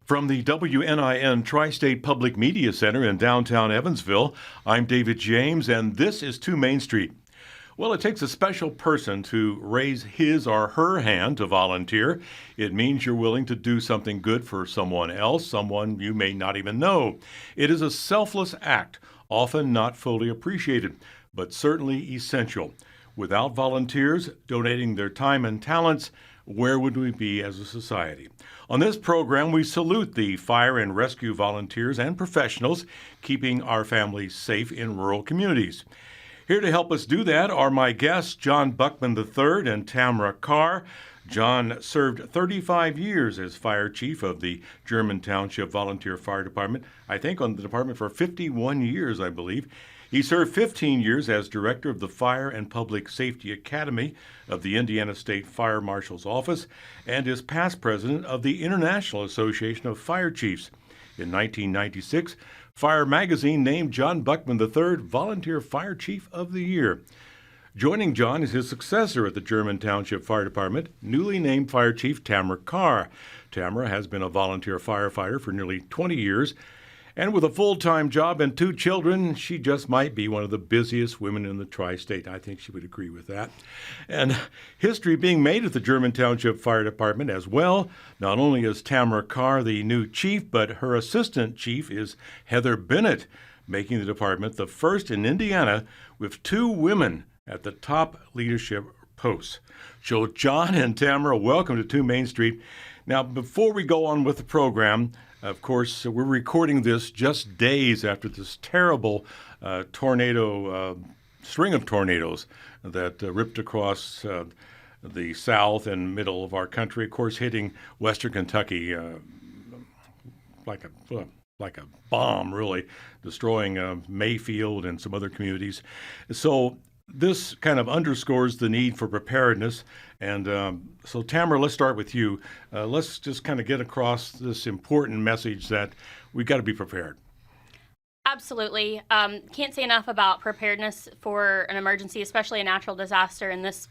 From the WNIN Tri-State Public Media Center in downtown Evansville, I'm David James, and this is 2 Main Street. Well, it takes a special person to raise his or her hand to volunteer. It means you're willing to do something good for someone else, someone you may not even know. It is a selfless act, often not fully appreciated, but certainly essential. Without volunteers donating their time and talents, where would we be as a society? On this program, we salute the fire and rescue volunteers and professionals keeping our families safe in rural communities. Here to help us do that are my guests, John Buckman III and Tamara Carr. John served 35 years as fire chief of the German Township Volunteer Fire Department, I think on the department for 51 years, I believe. He served 15 years as director of the Fire and Public Safety Academy of the Indiana State Fire Marshal's Office and is past president of the International Association of Fire Chiefs. In 1996, Fire Magazine named John Buckman III Volunteer Fire Chief of the Year. Joining John is his successor at the German Township Fire Department, newly named Fire Chief Tamara Carr. Tamara has been a volunteer firefighter for nearly 20 years, and with a full-time job and 2 children, she just might be one of the busiest women in the tri-state. I think she would agree with that. And history being made at the German Township Fire Department as well. Not only is Tamara Carr the new chief, but her assistant chief is Heather Bennett, making the department the first in Indiana with 2 women at the top leadership posts. So John and Tamara, welcome to 2 Main Street. Now, before we go on with the program, of course, we're recording this just days after this terrible string of tornadoes that ripped across the south and middle of our country, of course, hitting western Kentucky like a bomb, really, destroying Mayfield and some other communities. So this kind of underscores the need for preparedness. And so, Tamara, let's start with you. Let's just kind of get across this important message that we've got to be prepared. Absolutely. Can't say enough about preparedness for an emergency, especially a natural disaster. And this,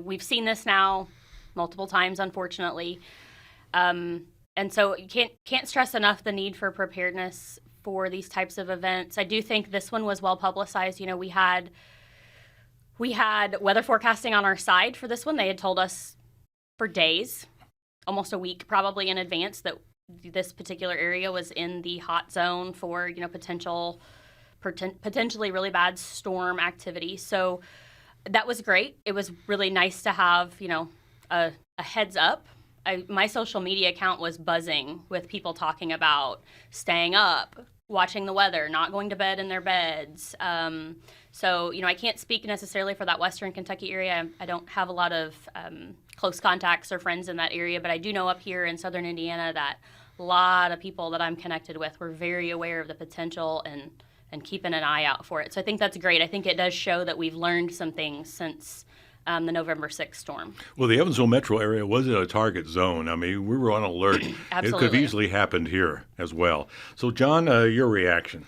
we've seen this now multiple times, unfortunately. And so you can't stress enough the need for preparedness for these types of events. I do think this one was well publicized. We had weather forecasting on our side for this one. They had told us for days, almost a week probably in advance, that this particular area was in the hot zone for, potentially really bad storm activity. So that was great. It was really nice to have, a heads up. My social media account was buzzing with people talking about staying up, watching the weather, not going to bed in their beds. So, I can't speak necessarily for that western Kentucky area. I don't have a lot of close contacts or friends in that area, but I do know up here in southern Indiana that a lot of people that I'm connected with were very aware of the potential and keeping an eye out for it. So I think that's great. I think it does show that we've learned some things since the November 6th storm. Well, the Evansville metro area wasn't a target zone. I mean, we were on alert. Absolutely. It could have easily happened here as well. So, John, your reaction?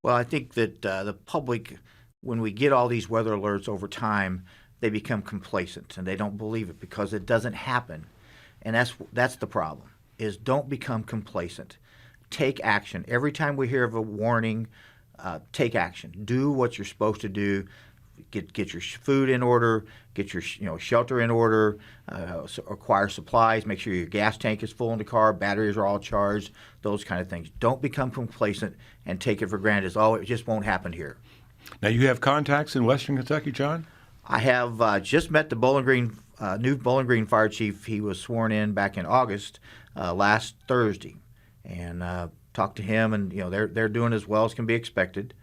Well, I think that the public, when we get all these weather alerts over time, they become complacent and they don't believe it because it doesn't happen. And that's the problem, is don't become complacent. Take action. Every time we hear of a warning, take action. Do what you're supposed to do. Get your food in order, get your shelter in order, acquire supplies, make sure your gas tank is full in the car, batteries are all charged, those kind of things. Don't become complacent and take it for granted as, it just won't happen here. Now, you have contacts in western Kentucky, John? I have just met the new Bowling Green Fire Chief. He was sworn in back in August last Thursday, and talked to him, and they're doing as well as can be expected.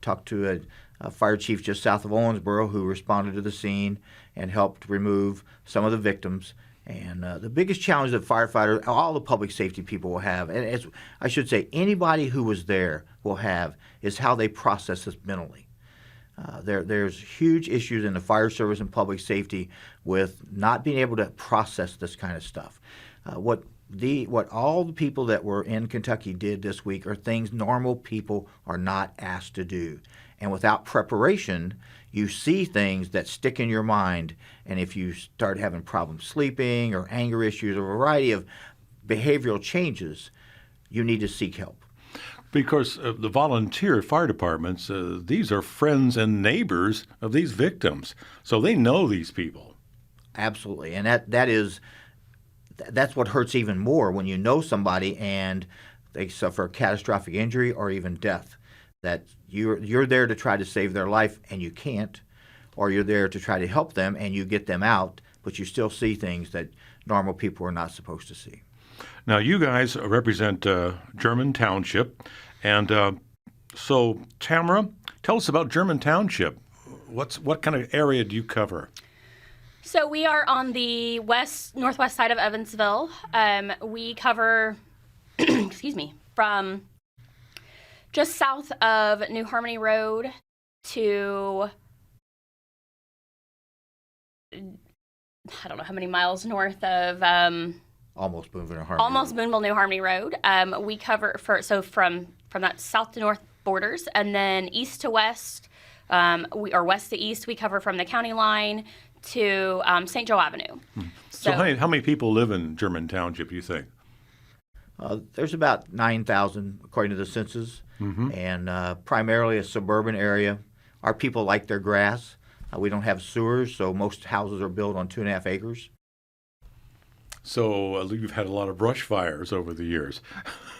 Talked to a fire chief just south of Owensboro who responded to the scene and helped remove some of the victims. And the biggest challenge that firefighters, all the public safety people will have, and I should say anybody who was there will have, is how they process this mentally. There's huge issues in the fire service and public safety with not being able to process this kind of stuff. What all the people that were in Kentucky did this week are things normal people are not asked to do. And without preparation, you see things that stick in your mind. And if you start having problems sleeping or anger issues, or a variety of behavioral changes, you need to seek help. Because the volunteer fire departments, these are friends and neighbors of these victims, so they know these people. Absolutely, and that's what hurts even more when you know somebody and they suffer a catastrophic injury or even death. That you're there to try to save their life and you can't, or you're there to try to help them and you get them out, but you still see things that normal people are not supposed to see. Now, you guys represent German Township, and so Tamara, tell us about German Township. What kind of area do you cover? So we are on the northwest side of Evansville. We cover, from just south of New Harmony Road to, I don't know how many miles north of Almost Boonville, New Harmony Road. We cover from that south to north borders, and then east to west, or west to east, we cover from the county line to St. Joe Avenue. So how many people live in German Township, you think? There's about 9,000 according to the census, and primarily a suburban area. Our people like their grass. We don't have sewers, so most houses are built on 2.5 acres. So you've had a lot of brush fires over the years.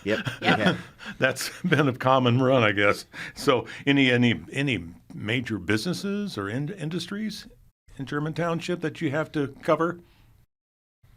Yep. Yeah. That's been a common run, I guess. So any major businesses or industries in German Township that you have to cover?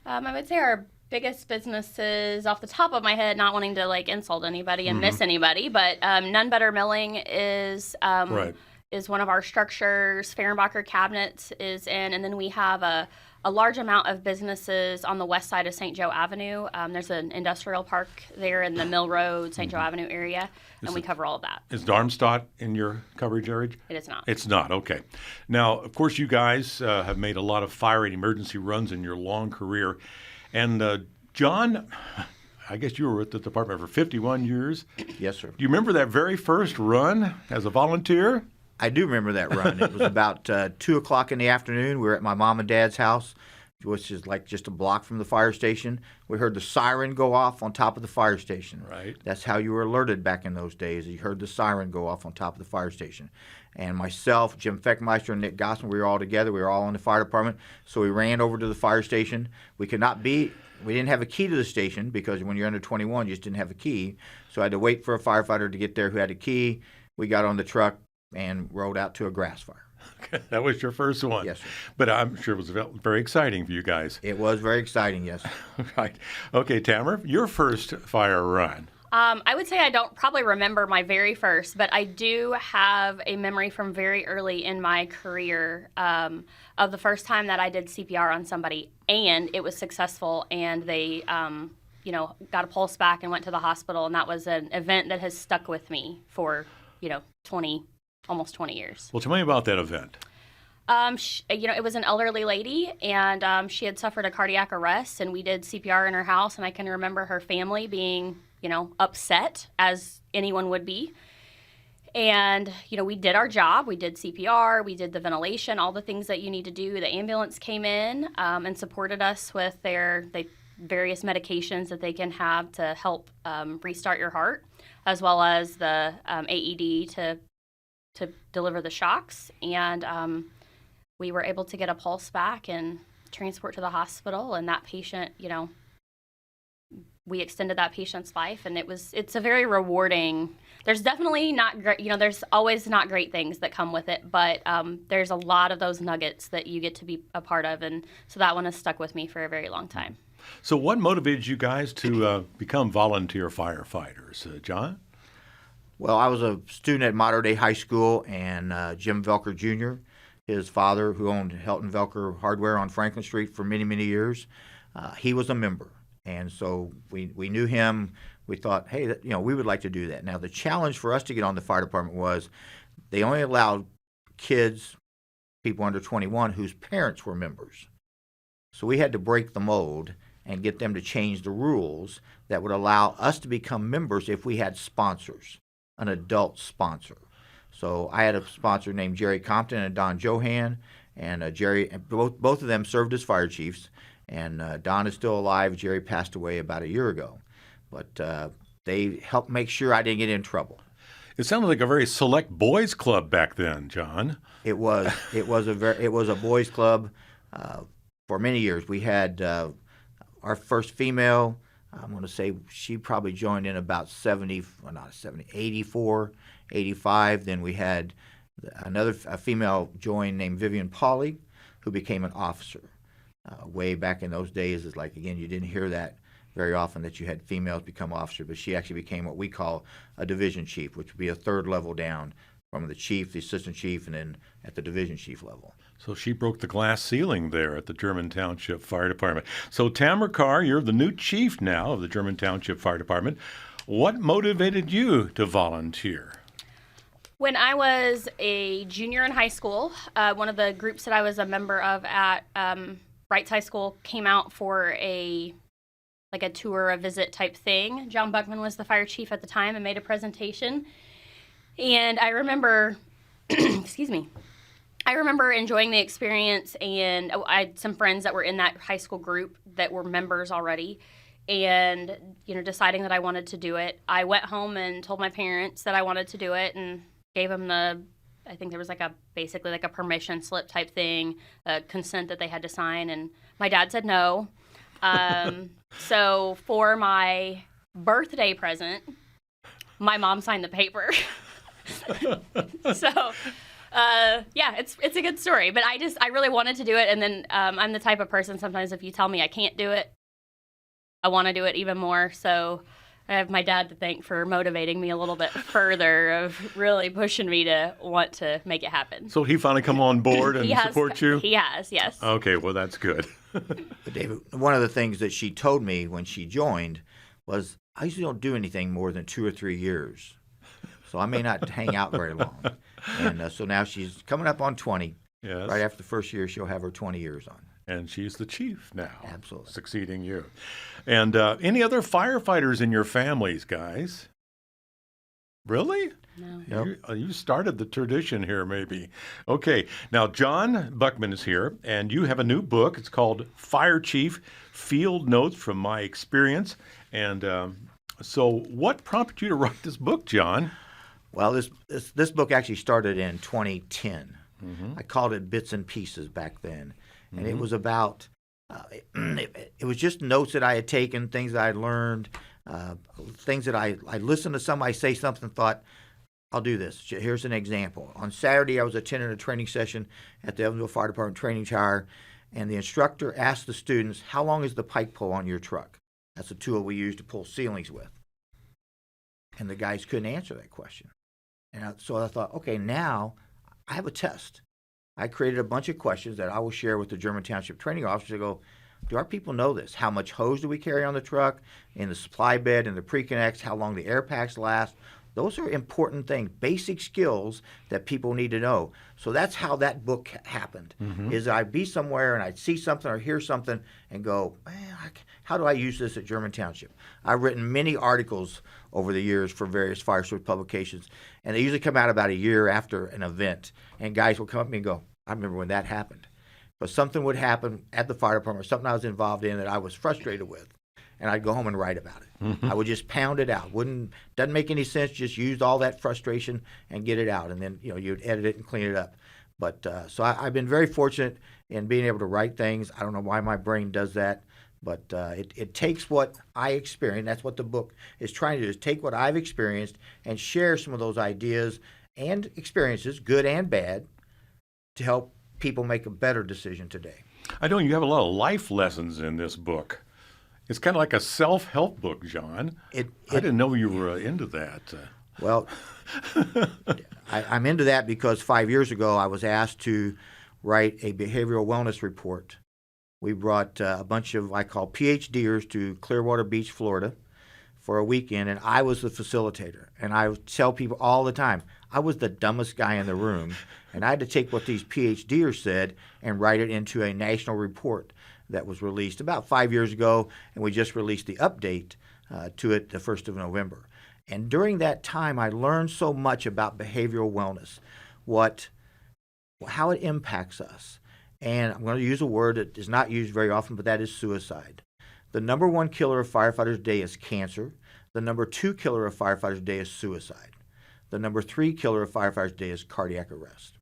I would say our biggest businesses, off the top of my head, not wanting to insult anybody and miss anybody, but None Better Milling is one of our structures. Fehrenbacher Cabinets is in, and then we have a large amount of businesses on the west side of St. Joe Avenue. There's an industrial park there in the Mill Road, St. Joe Avenue area, and we cover all of that. Is Darmstadt in your coverage area? It is not. It's not, okay. Now, of course, you guys have made a lot of fire and emergency runs in your long career. And John, I guess you were with the department for 51 years. Yes, sir. Do you remember that very first run as a volunteer? I do remember that run. It was about 2 o'clock in the afternoon. We were at my mom and dad's house, which is just a block from the fire station. We heard the siren go off on top of the fire station. Right. That's how you were alerted back in those days. You heard the siren go off on top of the fire station. And myself, Jim Feckmeister, and Nick Gossman, we were all together. We were all in the fire department. So we ran over to the fire station. We didn't have a key to the station because when you're under 21, you just didn't have a key. So I had to wait for a firefighter to get there who had a key. We got on the truck and rode out to a grass fire. Okay, that was your first one. Yes, sir. But I'm sure it was very exciting for you guys. It was very exciting, yes. Right. Okay, Tamara, your first fire run. I would say I don't probably remember my very first, but I do have a memory from very early in my career of the first time that I did CPR on somebody, and it was successful, and they got a pulse back and went to the hospital, and that was an event that has stuck with me for, almost 20 years. Well, tell me about that event. It was an elderly lady, and she had suffered a cardiac arrest, and we did CPR in her house, and I can remember her family being, upset, as anyone would be. And, we did our job. We did CPR, we did the ventilation, all the things that you need to do. The ambulance came in and supported us with their various medications that they can have to help restart your heart, as well as the AED to deliver the shocks. And we were able to get a pulse back and transport to the hospital. And that patient, we extended that patient's life. And it's a very rewarding. There's definitely not great, there's always not great things that come with it, but there's a lot of those nuggets that you get to be a part of. And so that one has stuck with me for a very long time. So what motivated you guys to become volunteer firefighters? John? Well, I was a student at Mater Dei High School, and Jim Velker Jr., his father, who owned Helton Velker Hardware on Franklin Street for many, many years, he was a member. And so we knew him. We thought, hey, we would like to do that. Now, the challenge for us to get on the fire department was they only allowed kids, people under 21, whose parents were members. So we had to break the mold and get them to change the rules that would allow us to become members if we had sponsors, an adult sponsor. So I had a sponsor named Jerry Compton and Don Johan, and Jerry, both of them served as fire chiefs, And Don is still alive. Jerry passed away about a year ago. But they helped make sure I didn't get in trouble. It sounded like a very select boys club back then, John. It was a boys club for many years. We had our first female. I'm going to say she probably joined in about 84, 85. Then we had a female join named Vivian Pauley, who became an officer. Way back in those days, is like, again, you didn't hear that very often, that you had females become officers, but she actually became what we call a division chief, which would be a third level down from the chief, the assistant chief, and then at the division chief level. So she broke the glass ceiling there at the German Township Fire Department. So Tamara Carr, you're the new chief now of the German Township Fire Department. What motivated you to volunteer? When I was a junior in high school, one of the groups that I was a member of at Wrights High School came out for a tour, a visit type thing. John Buckman was the fire chief at the time and made a presentation. And I remember, excuse me, I remember enjoying the experience, and I had some friends that were in that high school group that were members already, and, deciding that I wanted to do it. I went home and told my parents that I wanted to do it and gave them I think there was basically a permission slip type thing, a consent that they had to sign, and my dad said no. So for my birthday present, my mom signed the paper. So, it's a good story, but I really wanted to do it. And then, I'm the type of person, sometimes if you tell me I can't do it, I want to do it even more. So I have my dad to thank for motivating me a little bit further, of really pushing me to want to make it happen. So he finally come on board and support you? He has, yes. Okay, well, that's good. But David, one of the things that she told me when she joined was, I usually don't do anything more than 2 or 3 years. So I may not hang out very long. And so now she's coming up on 20. Yes. Right after the first year, she'll have her 20 years on. And she's the chief now. Absolutely. Succeeding you. And any other firefighters in your families, guys? Really? No. Yep. You started the tradition here, maybe. Okay. Now, John Buckman is here, and you have a new book. It's called Fire Chief, Field Notes from My Experience. And so what prompted you to write this book, John? Well, this book actually started in 2010. Mm-hmm. I called it Bits and Pieces back then. And Mm-hmm. it was about, it was just notes that I had taken, things that I had learned, things that I listened to somebody say something, thought, I'll do this. Here's an example. On Saturday, I was attending a training session at the Evansville Fire Department Training Tower, and the instructor asked the students, how long is the pike pole on your truck? That's a tool we use to pull ceilings with. And the guys couldn't answer that question. And so I thought, okay, now I have a test. I created a bunch of questions that I will share with the German Township training officers to go, do our people know this? How much hose do we carry on the truck, in the supply bed, in the pre-connects, how long the air packs last? Those are important things, basic skills that people need to know. So that's how that book happened, is I'd be somewhere and I'd see something or hear something and go, man, how do I use this at German Township? I've written many articles over the years for various fire service publications, and they usually come out about a year after an event, and guys will come up to me and go, I remember when that happened. But something would happen at the fire department, something I was involved in that I was frustrated with, and I'd go home and write about it. I would just pound it out. Doesn't make any sense. Just use all that frustration and get it out, and then you'd edit it and clean it up. But so I've been very fortunate in being able to write things. I don't know why my brain does that, but it takes what I experienced. That's what the book is trying to do: is take what I've experienced and share some of those ideas and experiences, good and bad, to help people make a better decision today. I know you have a lot of life lessons in this book. It's kind of like a self-help book, John. I didn't know you were into that. Well, I'm into that because 5 years ago I was asked to write a behavioral wellness report. We brought a bunch of, I call PhDers, to Clearwater Beach, Florida for a weekend, and I was the facilitator. And I tell people all the time, I was the dumbest guy in the room, and I had to take what these PhDers said and write it into a national report that was released about 5 years ago, and we just released the update to it the 1st of November. And during that time, I learned so much about behavioral wellness, how it impacts us. And I'm going to use a word that is not used very often, but that is suicide. The number one killer of firefighters today is cancer. The number two killer of firefighters today is suicide. The number three killer of firefighters today is cardiac arrest.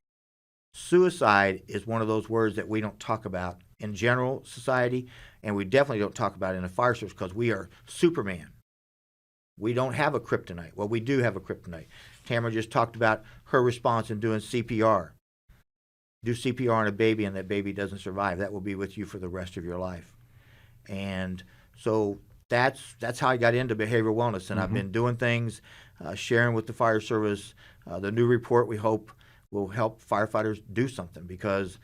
Suicide is one of those words that we don't talk about in general society, and we definitely don't talk about it in the fire service because we are Superman. We don't have a kryptonite. Well, we do have a kryptonite. Tamara just talked about her response in doing CPR. Do CPR on a baby and that baby doesn't survive. That will be with you for the rest of your life. And so that's how I got into behavioral wellness. And I've been doing things, sharing with the fire service. The new report, we hope, will help firefighters do something because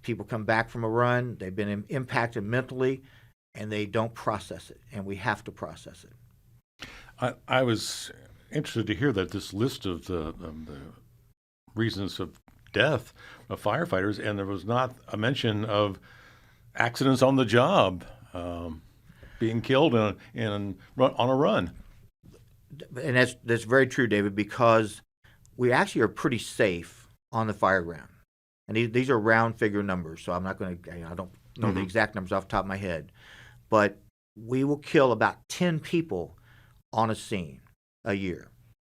people come back from a run, they've been impacted mentally, and they don't process it. And we have to process it. I was interested to hear that this list of the reasons of death of firefighters, and there was not a mention of accidents on the job, being killed on a run. And that's very true, David, because we actually are pretty safe on the fire ground. And these are round figure numbers, so I'm not going to, I don't know the exact numbers off the top of my head. But we will kill about 10 people on a scene a year.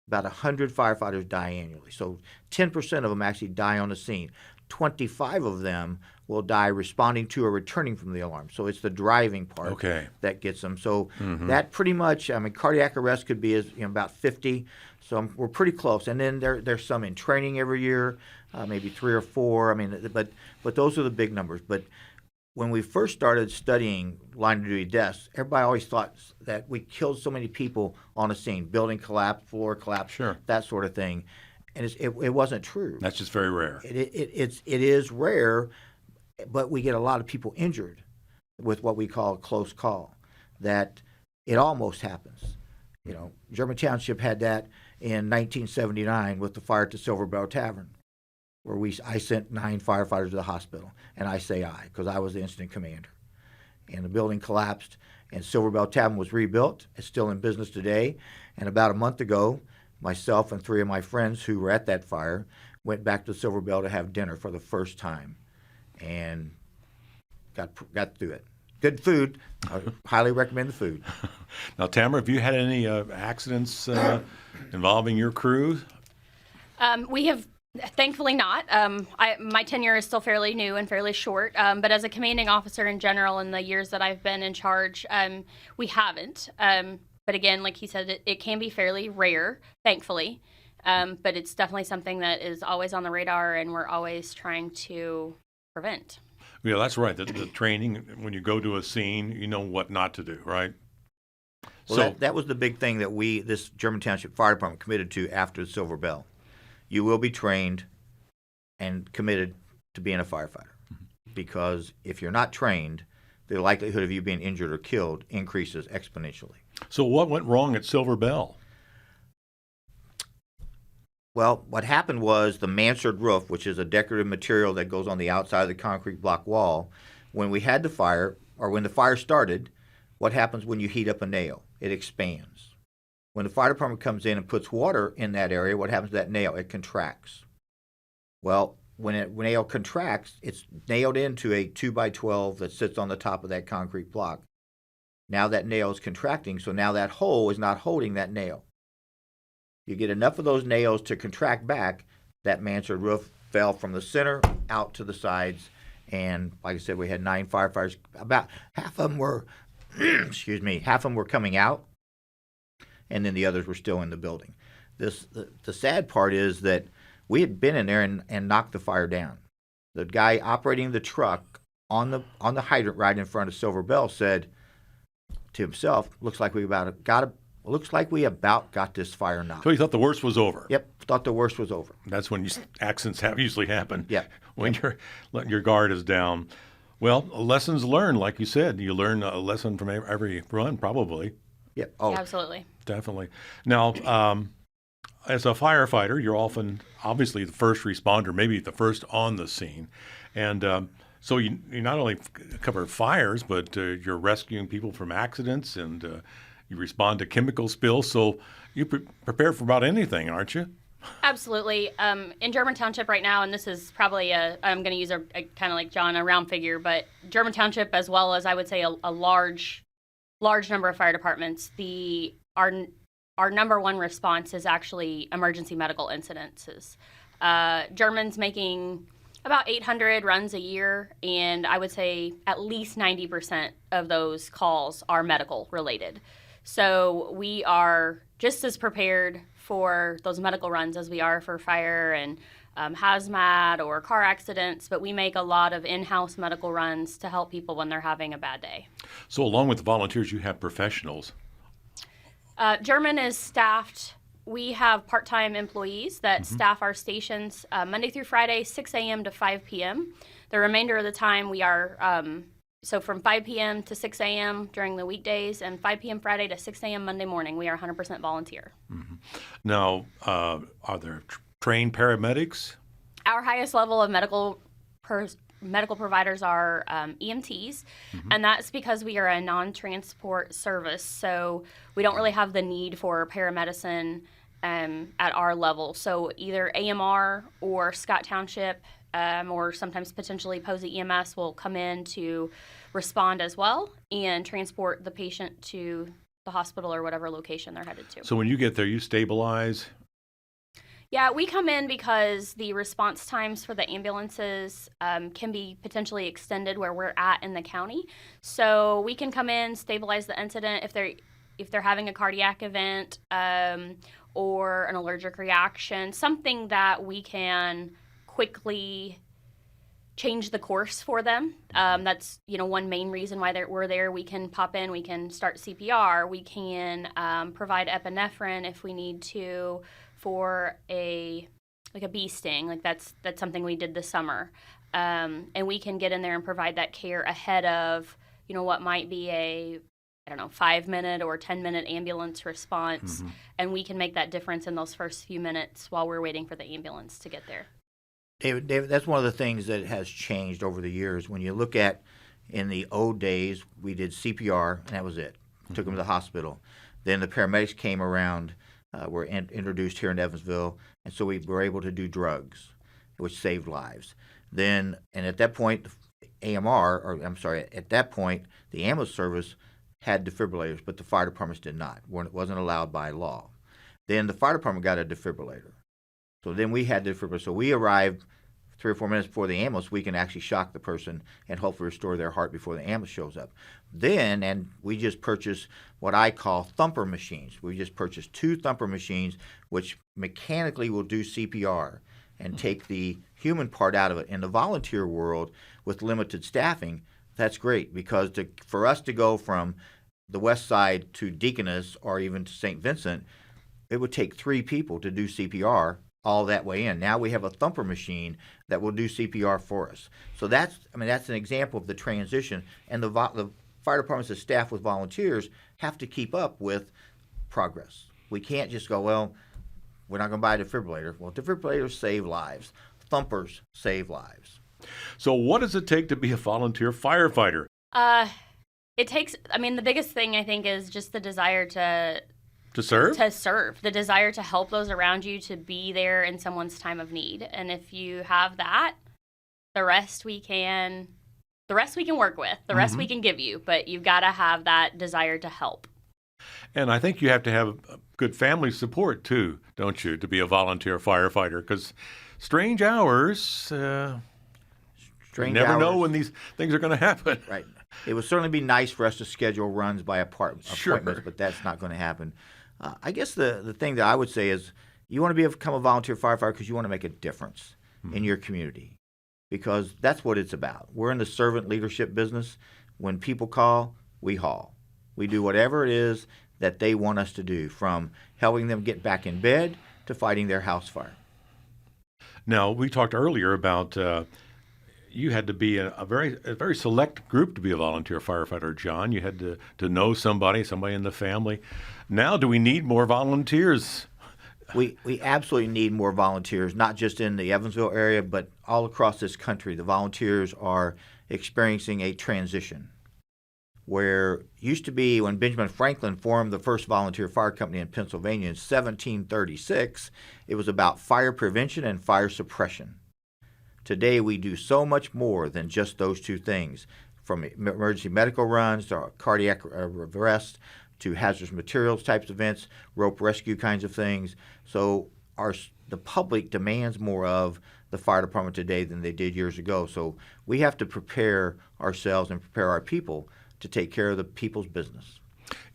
About 100 firefighters die annually. So 10% of them actually die on the scene. 25 of them will die responding to or returning from the alarm. So it's the driving part that gets them. So that pretty much, I mean, cardiac arrest could be about 50. So we're pretty close. And then there's some in training every year, maybe 3 or 4. I mean, but those are the big numbers. But when we first started studying line of duty deaths, everybody always thought that we killed so many people on a scene, building collapse, floor collapse, that sort of thing. And it wasn't true. That's just very rare. It is rare, but we get a lot of people injured with what we call a close call, that it almost happens. You know, German Township had that in 1979 with the fire at the Silver Bell Tavern, where I sent 9 firefighters to the hospital, and I say I, because I was the incident commander. And the building collapsed, and Silver Bell Tavern was rebuilt. It's still in business today. And about a month ago, myself and 3 of my friends who were at that fire went back to Silver Bell to have dinner for the first time, and got through it. Good food. I highly recommend the food. Now, Tamara, have you had any accidents involving your crew? We have. Thankfully not. My tenure is still fairly new and fairly short, but as a commanding officer in general in the years that I've been in charge, we haven't. But again, like he said, it can be fairly rare, thankfully, but it's definitely something that is always on the radar and we're always trying to prevent. Yeah, that's right. The training, when you go to a scene, you know what not to do, right? Well, so that was the big thing that this German Township Fire Department committed to after the Silver Bell. You will be trained and committed to being a firefighter, because if you're not trained, the likelihood of you being injured or killed increases exponentially. So what went wrong at Silver Bell? Well, what happened was the mansard roof, which is a decorative material that goes on the outside of the concrete block wall, when we had the fire, or when the fire started, what happens when you heat up a nail? It expands. When the fire department comes in and puts water in that area, what happens to that nail? It contracts. Well, when a nail contracts, it's nailed into a 2x12 that sits on the top of that concrete block. Now that nail is contracting, so now that hole is not holding that nail. You get enough of those nails to contract back, that mansard roof fell from the center out to the sides, and like I said, we had 9 firefighters. About half of them were, half of them were coming out, and then the others were still in the building. The sad part is that we had been in there and knocked the fire down. The guy operating the truck on the hydrant right in front of Silver Bell said to himself, "Looks like we about got this fire knocked." So he thought the worst was over. Yep, thought the worst was over. That's when accidents usually happen. Yeah, when your guard is down. Well, lessons learned, like you said, you learn a lesson from every run, probably. Yep. Oh, yeah, absolutely. Definitely. Now, as a firefighter, you're obviously the first responder, maybe the first on the scene. And so you not only cover fires, but you're rescuing people from accidents, and you respond to chemical spills. So you prepare for about anything, aren't you? Absolutely. In German Township right now, and this is probably I'm going to use a kind of like John, a round figure, but German Township, as well as I would say a large number of fire departments, our number one response is actually emergency medical incidences. German's making about 800 runs a year, and I would say at least 90% of those calls are medical related. So we are just as prepared for those medical runs as we are for fire and hazmat or car accidents, but we make a lot of in-house medical runs to help people when they're having a bad day. So along with the volunteers, you have professionals. German is staffed. We have part-time employees that staff our stations Monday through Friday, 6 a.m. to 5 p.m. The remainder of the time we are, so from 5 p.m. to 6 a.m. during the weekdays and 5 p.m. Friday to 6 a.m. Monday morning, we are 100% volunteer. Now, are there trained paramedics? Our highest level of medical providers are EMTs, and that's because we are a non-transport service, so we don't really have the need for paramedicine at our level. So either AMR or Scott Township or sometimes potentially Posey EMS will come in to respond as well and transport the patient to the hospital or whatever location they're headed to. So when you get there, you stabilize? Yeah, we come in because the response times for the ambulances can be potentially extended where we're at in the county. So we can come in, stabilize the incident if they're having a cardiac event or an allergic reaction, something that we can quickly change the course for them. That's one main reason why we're there. We can pop in, we can start CPR, we can provide epinephrine if we need to for a bee sting. Like that's something we did this summer, and we can get in there and provide that care ahead of what might be a 5-minute or 10-minute ambulance response, and we can make that difference in those first few minutes while we're waiting for the ambulance to get there. David, that's one of the things that has changed over the years. When you look at in the old days, we did CPR and that was it. Took them to the hospital. Then the paramedics came around, were introduced here in Evansville, and so we were able to do drugs, which saved lives. Then, and at that point, the ambulance service had defibrillators, but the fire departments did not. It wasn't allowed by law. Then the fire department got a defibrillator. So then we had defibrillator. So we arrived 3 or 4 minutes before the ambulance. We can actually shock the person and hopefully restore their heart before the ambulance shows up. Then, and we just purchased what I call thumper machines. We just purchased 2 thumper machines, which mechanically will do CPR and take the human part out of it. In the volunteer world, with limited staffing, that's great because for us to go from the west side to Deaconess or even to St. Vincent, it would take 3 people to do CPR all that way in. Now we have a thumper machine that will do CPR for us. So that's an example of the transition. And the fire departments that staff with volunteers have to keep up with progress. We can't just go, well, we're not going to buy a defibrillator. Well, defibrillators save lives. Thumpers save lives. So what does it take to be a volunteer firefighter? It takes, the biggest thing I think is just the desire to serve? To serve, the desire to help those around you, to be there in someone's time of need. And if you have that, the rest we can work with, the rest we can give you, but you've got to have that desire to help. And I think you have to have good family support too, don't you, to be a volunteer firefighter? Because strange hours, you never know when these things are going to happen. Right. It would certainly be nice for us to schedule runs by appointments, Sure. But that's not going to happen. I guess the thing that I would say is you want to become a volunteer firefighter because you want to make a difference in your community, because that's what it's about. We're in the servant leadership business. When people call, we haul. We do whatever it is that they want us to do, from helping them get back in bed to fighting their house fire. Now, we talked earlier about you had to be a very select group to be a volunteer firefighter, John. You had to know somebody in the family. Now, do we need more volunteers? We absolutely need more volunteers, not just in the Evansville area, but all across this country. The volunteers are experiencing a transition. where used to be when Benjamin Franklin formed the first volunteer fire company in Pennsylvania in 1736, it was about fire prevention and fire suppression. Today, we do so much more than just those two things, from emergency medical runs to cardiac arrest to hazardous materials types of events, rope rescue kinds of things. So the public demands more of the fire department today than they did years ago. So we have to prepare ourselves and prepare our people to take care of the people's business.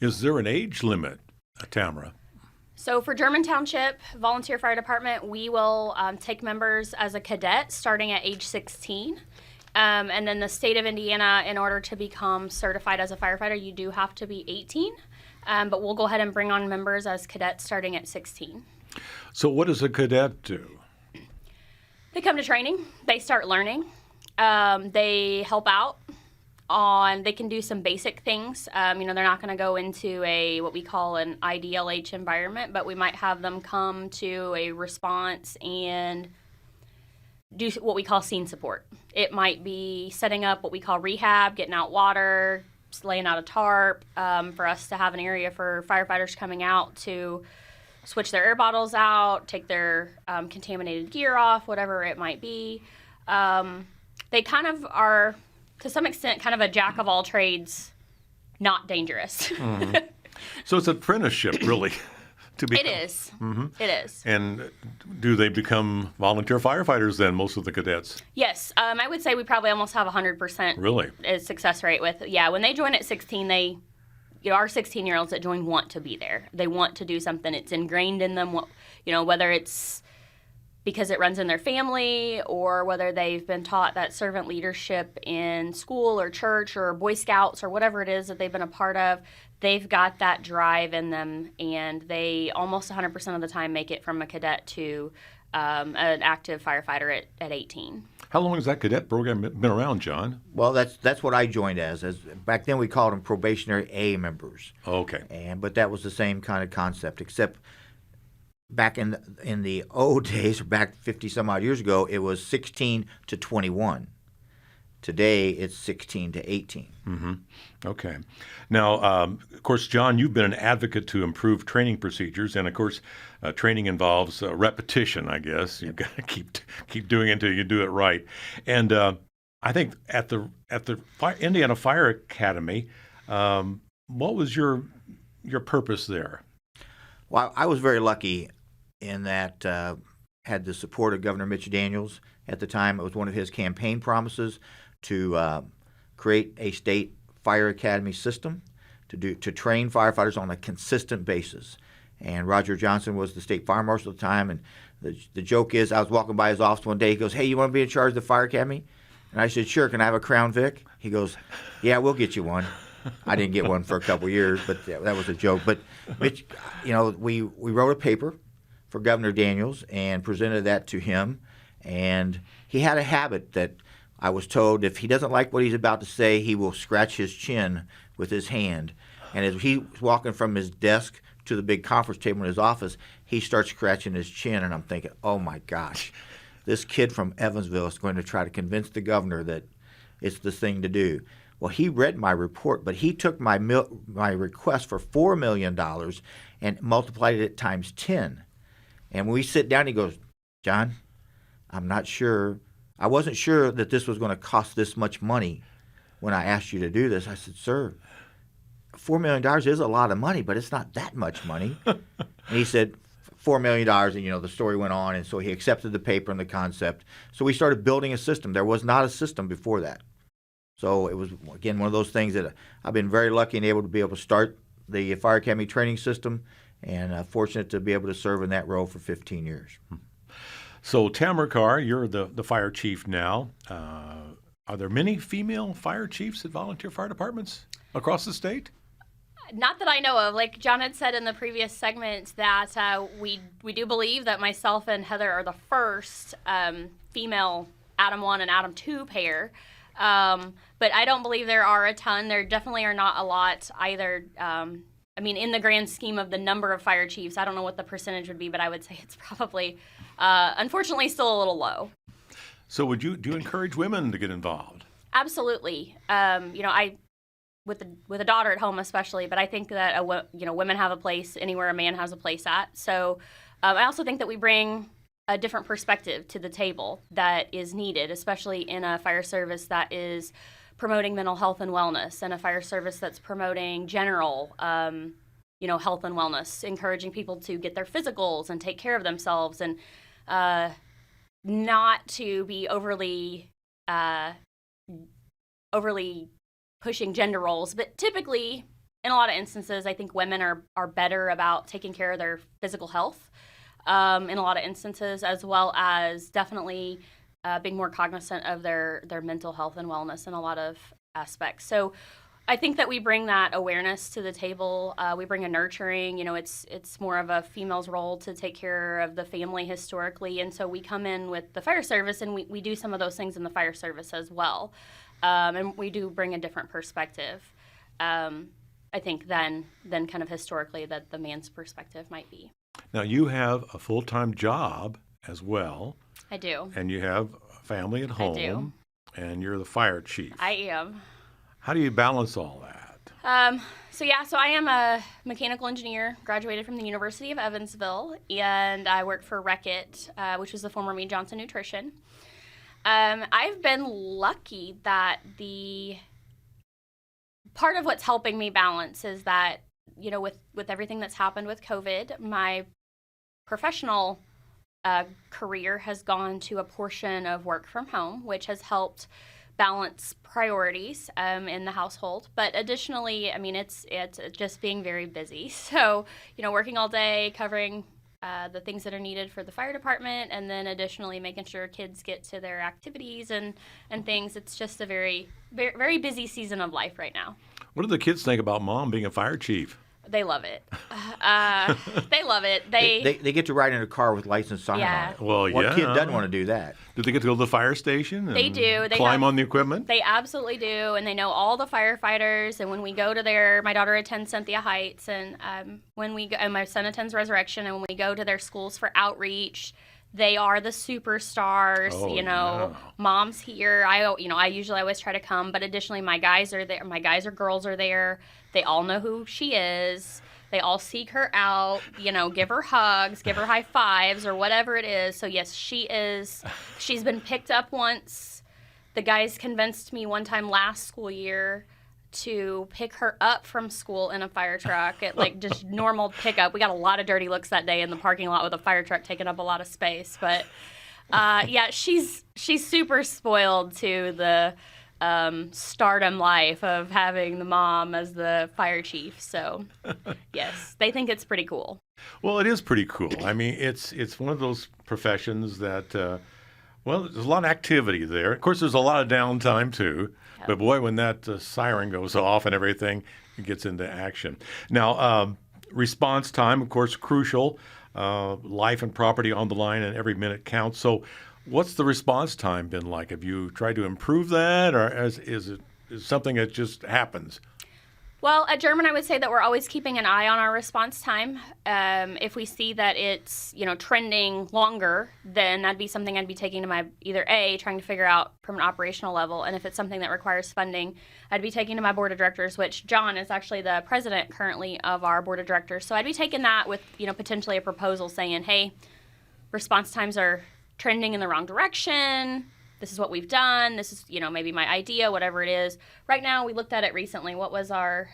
Is there an age limit, Tamara? So for German Township Volunteer Fire Department, we will take members as a cadet starting at age 16. And then the state of Indiana, in order to become certified as a firefighter, you do have to be 18. But we'll go ahead and bring on members as cadets starting at 16. So what does a cadet do? They come to training. They start learning. They help out. They can do some basic things. They're not going to go into what we call an IDLH environment, but we might have them come to a response and do what we call scene support. It might be setting up what we call rehab, getting out water, laying out a tarp, for us to have an area for firefighters coming out to switch their air bottles out, take their contaminated gear off, whatever it might be. They kind of are, to some extent, kind of a jack of all trades, not dangerous. Mm-hmm. So it's an apprenticeship, really. It is. Mm-hmm. It is. And do they become volunteer firefighters then, most of the cadets? Yes. I would say we probably almost have 100% really success rate with, when they join at 16, our 16-year-olds that join want to be there. They want to do something. It's ingrained in them, whether it's because it runs in their family or whether they've been taught that servant leadership in school or church or Boy Scouts or whatever it is that they've been a part of. They've got that drive in them, and they almost 100% of the time make it from a cadet to an active firefighter at 18. How long has that cadet program been around, John? Well, that's what I joined as back then we called them probationary A members. Okay. But that was the same kind of concept, except back in the old days, or back 50 some odd years ago, it was 16 to 21. Today, it's 16 to 18. Mm-hmm. Okay. Now, of course, John, you've been an advocate to improve training procedures, and of course, training involves repetition. I guess you've got to keep doing it until you do it right. And I think at the Indiana Fire Academy, what was your purpose there? Well, I was very lucky in that had the support of Governor Mitch Daniels at the time. It was one of his campaign promises to create a state fire academy system to train firefighters on a consistent basis. And Roger Johnson was the state fire marshal at the time. And the joke is, I was walking by his office one day. He goes, "Hey, you want to be in charge of the fire academy?" And I said, "Sure. Can I have a Crown Vic?" He goes, "Yeah, we'll get you one." I didn't get one for a couple of years, but that was a joke. But Mitch, we wrote a paper for Governor Daniels and presented that to him. And he had a habit that I was told if he doesn't like what he's about to say, he will scratch his chin with his hand. And as he was walking from his desk to the big conference table in his office, he starts scratching his chin. And I'm thinking, oh, my gosh, this kid from Evansville is going to try to convince the governor that it's the thing to do. Well, he read my report, but he took my request for $4 million and multiplied it times 10. And when we sit down, he goes, "John, I'm not sure. I wasn't sure that this was going to cost this much money when I asked you to do this." I said, "Sir, $4 million is a lot of money, but it's not that much money." And he said, $4 million, and the story went on, and so he accepted the paper and the concept. So we started building a system. There was not a system before that. So it was, again, one of those things that I've been very lucky and able to start the Fire Academy training system, and fortunate to be able to serve in that role for 15 years. So Tamara Carr, you're the fire chief now. Are there many female fire chiefs at volunteer fire departments across the state? Not that I know of. Like John had said in the previous segment, that we do believe that myself and Heather are the first female Adam 1 and Adam 2 pair. But I don't believe there are a ton. There definitely are not a lot either. In the grand scheme of the number of fire chiefs, I don't know what the percentage would be, but I would say it's probably, unfortunately, still a little low. So do you encourage women to get involved? Absolutely. with a daughter at home especially, but I think that women have a place anywhere a man has a place at. So I also think that we bring a different perspective to the table that is needed, especially in a fire service that is promoting mental health and wellness, and a fire service that's promoting general health and wellness, encouraging people to get their physicals and take care of themselves, and not to be overly pushing gender roles. But typically, in a lot of instances, I think women are better about taking care of their physical health in a lot of instances, as well as definitely being more cognizant of their mental health and wellness in a lot of aspects. So I think that we bring that awareness to the table. We bring a nurturing, it's more of a female's role to take care of the family historically. And so we come in with the fire service, and we do some of those things in the fire service as well. And we do bring a different perspective, I think, than kind of historically that the man's perspective might be. Now, you have a full-time job as well. I do. And you have a family at home. I do. And you're the fire chief. I am. How do you balance all that? So I am a mechanical engineer, graduated from the University of Evansville, and I work for Reckitt, which was the former Mead Johnson Nutrition. I've been lucky that the part of what's helping me balance is that, with everything that's happened with COVID, my professional career has gone to a portion of work from home, which has helped balance priorities in the household. But additionally, it's just being very busy. So, working all day, covering the things that are needed for the fire department, and then additionally making sure kids get to their activities and things. It's just a very, very, very busy season of life right now. What do the kids think about Mom being a fire chief? They love it. They love it. They get to ride in a car with lights and siren on it. Well, What kid doesn't want to do that? Do they get to go to the fire station? And They do. They climb on the equipment? They absolutely do, and they know all the firefighters. And when we go to my daughter attends Cynthia Heights, and when we go, and my son attends Resurrection, and when we go to their schools for outreach, they are the superstars. Yeah. Mom's here. I usually always try to come, but additionally, my guys are there. My guys or girls are there. They all know who she is. They all seek her out, give her hugs, give her high fives, or whatever it is. So yes, she's been picked up once. The guys convinced me one time last school year to pick her up from school in a fire truck at just normal pickup. We got a lot of dirty looks that day in the parking lot with a fire truck taking up a lot of space. But she's super spoiled to the stardom life of having the mom as the fire chief. So yes, they think it's pretty cool. Well, it is pretty cool. It's one of those professions that, there's a lot of activity there. Of course, there's a lot of downtime too. Yep. But boy, when that siren goes off and everything, it gets into action. Now, response time, of course, crucial. Life and property on the line, and every minute counts. So what's the response time been like? Have you tried to improve that, or is it something that just happens? Well, at German, I would say that we're always keeping an eye on our response time. If we see that it's, trending longer, then that'd be something I'd be taking to my trying to figure out from an operational level. And if it's something that requires funding, I'd be taking to my board of directors, which John is actually the president currently of our board of directors. So I'd be taking that with, potentially a proposal saying, hey, response times are trending in the wrong direction. This is what we've done. This is, maybe my idea, whatever it is. Right now, we looked at it recently. What was our,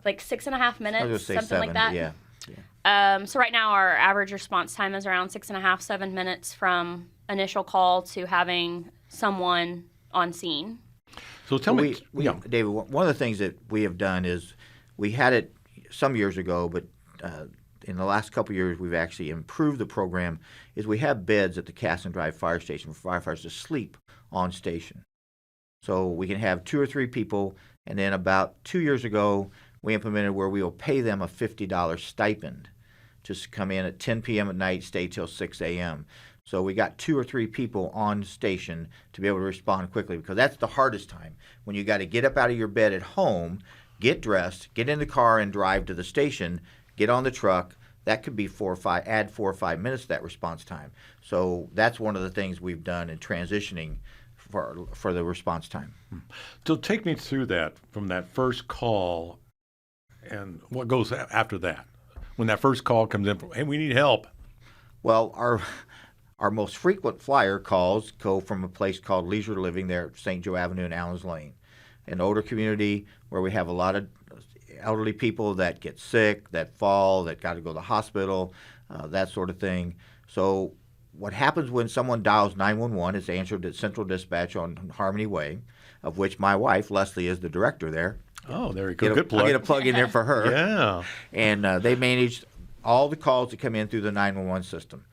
6.5 minutes, I was something 7, like that? Yeah. So right now, our average response time is around 6.5, 7 minutes from initial call to having someone on scene. So tell me, David, one of the things that we have done is we had it some years ago, but in the last couple of years, we've actually improved the program, is we have beds at the Casson Drive Fire Station for firefighters to sleep on station. So we can have 2 or 3 people, and then about 2 years ago, we implemented where we will pay them a $50 stipend to come in at 10 p.m. at night, stay till 6 a.m. So we got 2 or 3 people on station to be able to respond quickly, because that's the hardest time, when you got to get up out of your bed at home, get dressed, get in the car and drive to the station, get on the truck. That could be add 4 or 5 minutes to that response time. So that's one of the things we've done in transitioning for the response time. So take me through that, from that first call and what goes after that. When that first call comes in, hey, we need help. Well, our most frequent flyer calls go from a place called Leisure Living there at St. Joe Avenue and Allen's Lane, an older community where we have a lot of elderly people that get sick, that fall, that got to go to the hospital, that sort of thing. So what happens when someone dials 911 is answered at Central Dispatch on Harmony Way, of which my wife, Leslie, is the director there. Oh, there you go. Good plug. I get a plug in there for her. Yeah. And they manage all the calls that come in through the 911 system.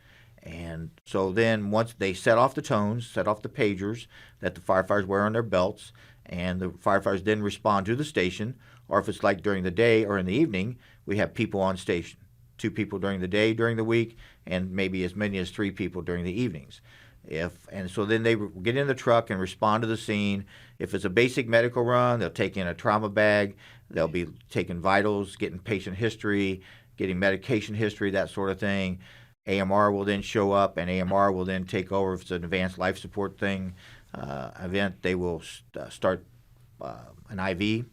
And so then once they set off the tones, set off the pagers that the firefighters wear on their belts, and the firefighters then respond to the station, or if it's like during the day or in the evening, we have people on station. 2 people during the day, during the week, and maybe as many as 3 people during the evenings. And so then they get in the truck and respond to the scene. If it's a basic medical run, they'll take in a trauma bag. They'll be taking vitals, getting patient history, getting medication history, that sort of thing. AMR will then show up, and AMR will then take over. If it's an advanced life support event, they will start an IV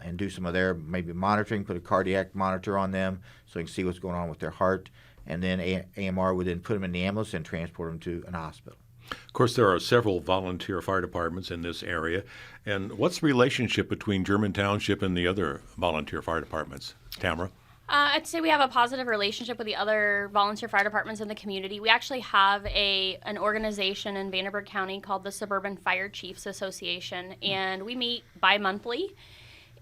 and do some of their maybe monitoring, put a cardiac monitor on them so you can see what's going on with their heart. And then AMR would then put them in the ambulance and transport them to an hospital. Of course, there are several volunteer fire departments in this area. And what's the relationship between German Township and the other volunteer fire departments? Tamara? I'd say we have a positive relationship with the other volunteer fire departments in the community. We actually have an organization in Vanderburgh County called the Suburban Fire Chiefs Association, and we meet bi-monthly.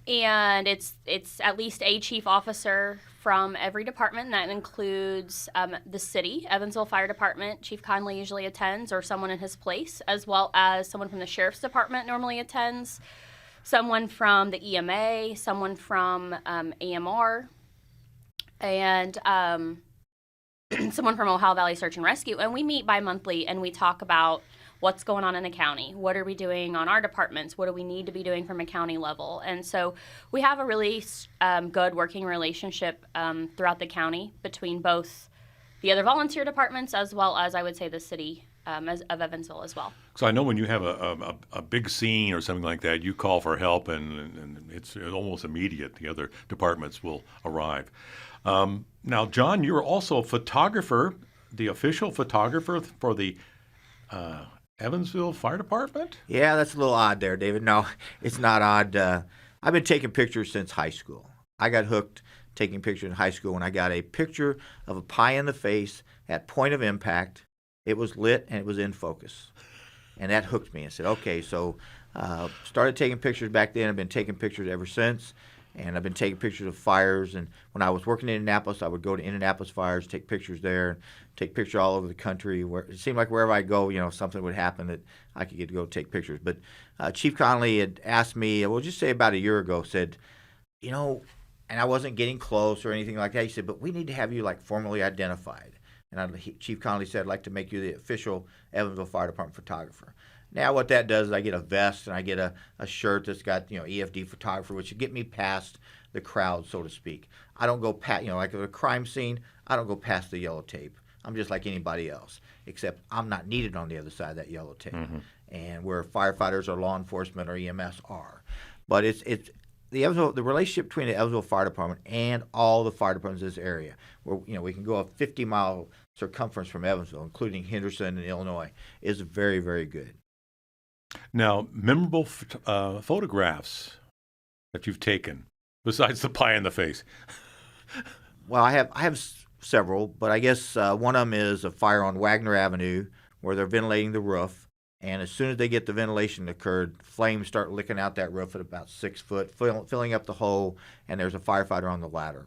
And it's at least a chief officer from every department, and that includes the city, Evansville Fire Department. Chief Conley usually attends, or someone in his place, as well as someone from the Sheriff's Department normally attends, someone from the EMA, someone from AMR, and someone from Ohio Valley Search and Rescue. And we meet bi-monthly, and we talk about what's going on in the county. What are we doing on our departments? What do we need to be doing from a county level? And so we have a really good working relationship throughout the county between both the other volunteer departments as well as, I would say, the city of Evansville as well. So I know when you have a big scene or something like that, you call for help, and it's almost immediate. The other departments will arrive. Now, John, you're also a photographer, the official photographer for the Evansville Fire Department? Yeah, that's a little odd there, David. No, it's not odd. I've been taking pictures since high school. I got hooked taking pictures in high school when I got a picture of a pie in the face at point of impact. It was lit and it was in focus. And that hooked me. I said, okay, so started taking pictures back then. I've been taking pictures ever since. And I've been taking pictures of fires. And when I was working in Indianapolis, I would go to Indianapolis fires, take pictures there, take pictures all over the country. Where it seemed like wherever I go, something would happen that I could get to go take pictures. But Chief Conley had asked me, well, just say about a year ago, said, and I wasn't getting close or anything like that. He said, but we need to have you formally identified. And Chief Conley said, I'd like to make you the official Evansville Fire Department photographer. Now what that does is I get a vest and I get a shirt that's got EFD photographer, which would get me past the crowd, so to speak. I don't go past, like at a crime scene, I don't go past the yellow tape. I'm just like anybody else, except I'm not needed on the other side of that yellow tape. Mm-hmm. And where firefighters or law enforcement or EMS are. But it's the relationship between the Evansville Fire Department and all the fire departments in this area, where we can go a 50-mile circumference from Evansville, including Henderson and Illinois, is very, very good. Now, memorable photographs that you've taken, besides the pie in the face. Well, I have several, but I guess one of them is a fire on Wagner Avenue where they're ventilating the roof. And as soon as they get the ventilation occurred, flames start licking out that roof at about 6 foot, filling up the hole, and there's a firefighter on the ladder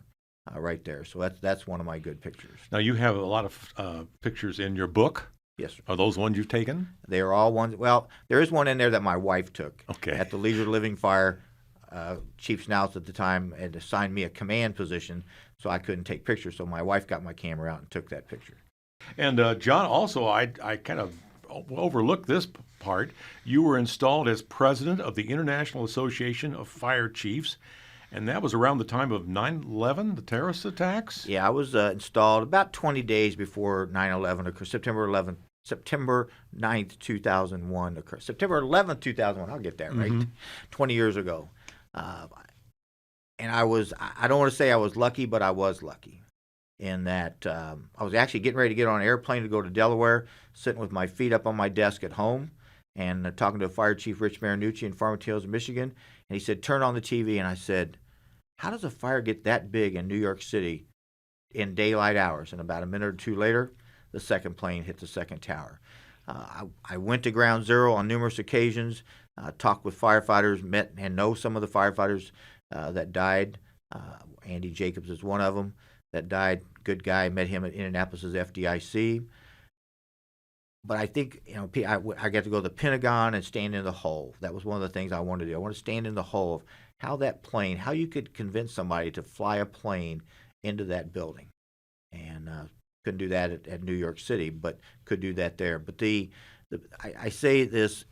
right there. So that's one of my good pictures. Now, you have a lot of pictures in your book. Yes, sir. Are those ones you've taken? They are all ones. Well, there is one in there that my wife took. Okay. At the Leisure Living Fire. Chief Snouts at the time had assigned me a command position, so I couldn't take pictures. So my wife got my camera out and took that picture. And John, also, I kind of overlooked this part. You were installed as president of the International Association of Fire Chiefs, and that was around the time of 9/11, the terrorist attacks? Yeah, I was installed about 20 days before 9/11 occurred, September 11th, September 9th, 2001 occurred. September 11th, 2001. I'll get that right. 20 years ago. And I don't want to say I was lucky, but I was lucky in that I was actually getting ready to get on an airplane to go to Delaware, sitting with my feet up on my desk at home and talking to Fire Chief Rich Marinucci in Farmington Hills, Michigan. And he said, turn on the TV. And I said, how does a fire get that big in New York City in daylight hours? And about a minute or two later, the second plane hit the second tower. I went to Ground Zero on numerous occasions, talked with firefighters, met and know some of the firefighters that died. Andy Jacobs is one of them that died. Good guy. Met him at Indianapolis's FDIC. But I think, I got to go to the Pentagon and stand in the hole. That was one of the things I wanted to do. I want to stand in the hole of how you could convince somebody to fly a plane into that building. And couldn't do that at New York City, but could do that there. But I say this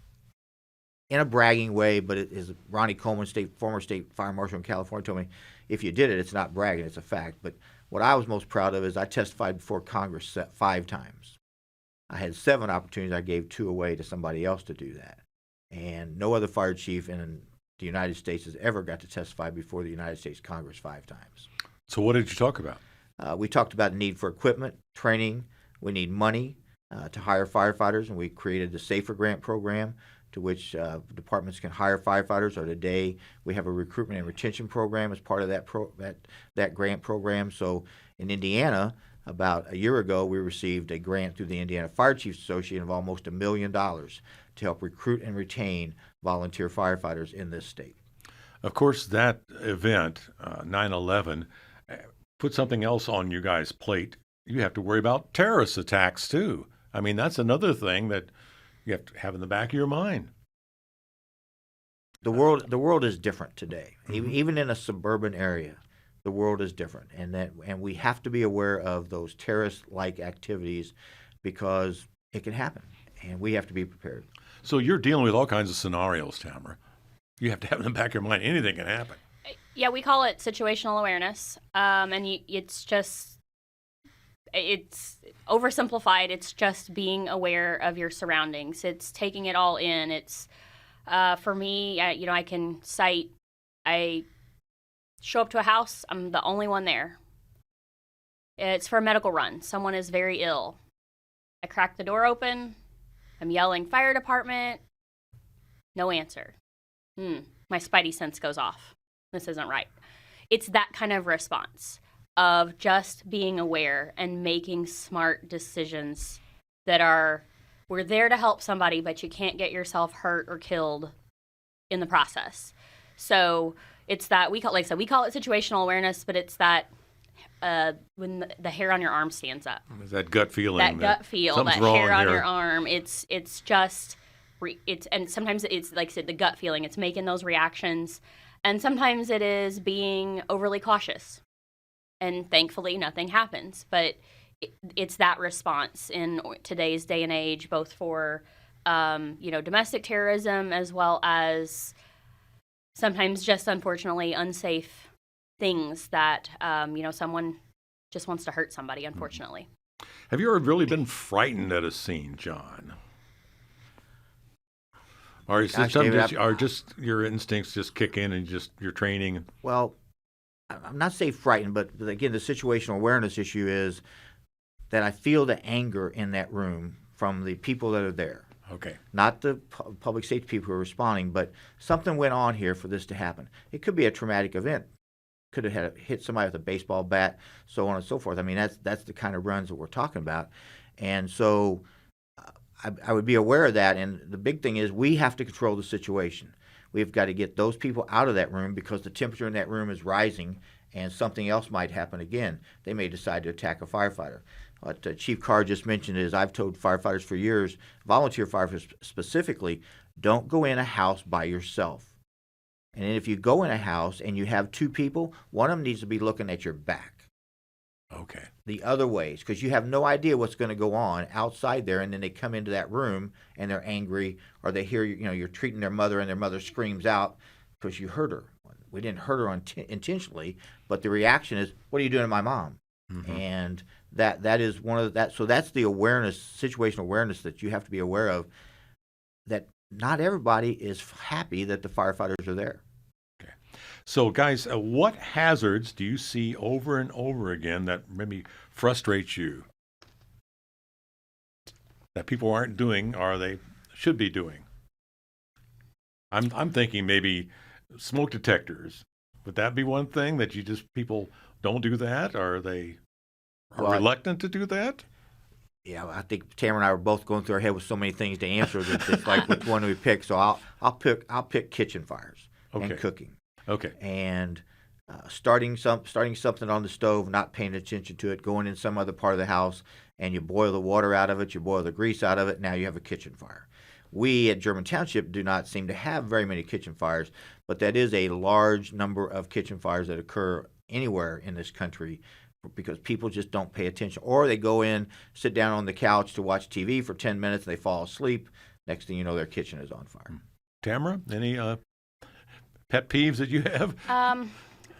in a bragging way, but it is Ronnie Coleman, former state fire marshal in California, told me, if you did it, it's not bragging, it's a fact. But what I was most proud of is I testified before Congress 5 times. I had 7 opportunities. I gave 2 away to somebody else to do that. And no other fire chief in the United States has ever got to testify before the United States Congress 5 times. So what did you talk about? We talked about the need for equipment, training. We need money to hire firefighters, and we created the SAFER grant program to which departments can hire firefighters. Or today we have a recruitment and retention program as part of that grant program. So in Indiana, about a year ago, we received a grant through the Indiana Fire Chiefs Association of almost $1 million to help recruit and retain volunteer firefighters in this state. Of course, that event, 9/11, put something else on you guys' plate. You have to worry about terrorist attacks, too. I mean, that's another thing that you have to have in the back of your mind. The world is different today. Even in a suburban area, the world is different, and we have to be aware of those terrorist-like activities because it can happen, and we have to be prepared. So you're dealing with all kinds of scenarios, Tamara. You have to have in the back of your mind anything can happen. Yeah, we call it situational awareness, and it's oversimplified. It's just being aware of your surroundings. It's taking it all in. It's for me, I can cite. I show up to a house. I'm the only one there. It's for a medical run. Someone is very ill. I crack the door open. I'm yelling, fire department. No answer. My spidey sense goes off. This isn't right. It's that kind of response of just being aware and making smart decisions that we're there to help somebody, but you can't get yourself hurt or killed in the process. So it's that we call it situational awareness, but it's that when the hair on your arm stands up. Is that gut feeling? That gut feel, that hair on your arm. It's just and sometimes it's like I said, the gut feeling. It's making those reactions, and sometimes it is being overly cautious. And thankfully, nothing happens. But it's that response in today's day and age, both for domestic terrorism as well as sometimes just unfortunately unsafe things that someone just wants to hurt somebody. Unfortunately. Have you ever really been frightened at a scene, John? Or is it just your instincts just kick in and just your training? Well, I'm not saying frightened, but again, the situational awareness issue is that I feel the anger in that room from the people that are there. Okay. Not the public safety people who are responding, but something went on here for this to happen. It could be a traumatic event. Could have hit somebody with a baseball bat, so on and so forth. I mean, that's the kind of runs that we're talking about. And so I would be aware of that. And the big thing is we have to control the situation. We've got to get those people out of that room because the temperature in that room is rising and something else might happen again. They may decide to attack a firefighter. What Chief Carr just mentioned is I've told firefighters for years, volunteer firefighters specifically, don't go in a house by yourself. And if you go in a house and you have 2 people, one of them needs to be looking at your back. Okay. The other ways, because you have no idea what's going to go on outside there, and then they come into that room and they're angry, or they hear you're treating their mother, and their mother screams out because you hurt her. We didn't hurt her intentionally, but the reaction is, "What are you doing to my mom?" And that is one of that. So that's the awareness, situational awareness that you have to be aware of. That not everybody is happy that the firefighters are there. Okay. So, guys, what hazards do you see over and over again that maybe frustrates you? That people aren't doing or they should be doing? I'm thinking maybe smoke detectors. Would that be one thing that people don't do that, or they are reluctant to do that? Yeah, I think Tamara and I were both going through our head with so many things to answer that it's like which one do we pick? So I'll pick kitchen fires and cooking. Okay. And starting something on the stove, not paying attention to it, going in some other part of the house, and you boil the water out of it, you boil the grease out of it. Now you have a kitchen fire. We at German Township do not seem to have very many kitchen fires, but that is a large number of kitchen fires that occur anywhere in this country because people just don't pay attention. Or they go in, sit down on the couch to watch TV for 10 minutes, they fall asleep. Next thing you know, their kitchen is on fire. Tamara, any pet peeves that you have? I